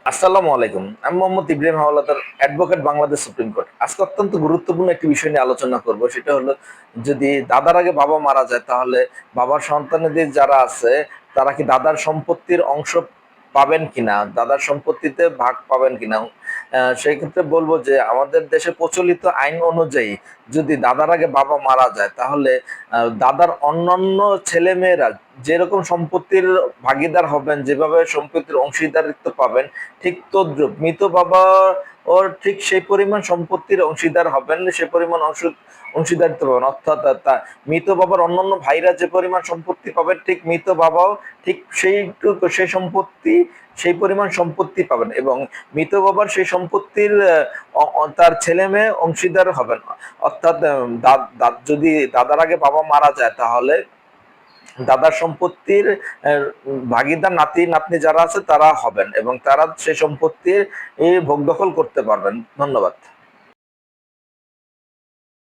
আসসালামু আলাইকুম। আমি Mohammad Ibrahim Howlader, advocate, Bangladesh supreme court. আজকে অত্যন্ত গুরুত্বপূর্ণ একটি বিষয় নিয়ে আলোচনা করব। সেটা হলো, যদি দাদার আগে বাবা মারা যায় তাহলে বাবার সন্তানেদের যারা আছে তারা কি দাদার সম্পত্তির অংশ পাবেন কিনা, দাদার সম্পত্তিতে ভাগ পাবেন কিনা। সেই ক্ষেত্রে বলবো যে আমাদের দেশে প্রচলিত আইন অনুযায়ী যদি দাদার আগে বাবা মারা যায় তাহলে দাদার অন্যান্য ছেলেমেয়েরা যেরকম সম্পত্তির ভাগীদার হবেন, যেভাবে সম্পত্তির অংশীদারিত্ব পাবেন, ঠিক তদ্রুপ মৃত বাবা ওর ঠিক সেই পরিমাণ সম্পত্তির অংশীদার হবেন, সে পরিমাণ অংশীদারিত্ব পাবেন। অর্থাৎ মৃত বাবার অন্যান্য ভাইরা যে পরিমাণ সম্পত্তি পাবেন, ঠিক মৃত বাবাও ঠিক সেই সম্পত্তি, সেই পরিমাণ সম্পত্তি পাবেন, এবং মৃত বাবার সেই সম্পত্তির তার ছেলে মেয়ে অংশীদার হবেন। অর্থাৎ যদি দাদার আগে বাবা মারা যায় তাহলে দাদার সম্পত্তির ভাগিদার নাতি নাতনি যারা আছে তারা হবেন এবং তারা সেই সম্পত্তির ভোগ দখল করতে পারবেন। ধন্যবাদ।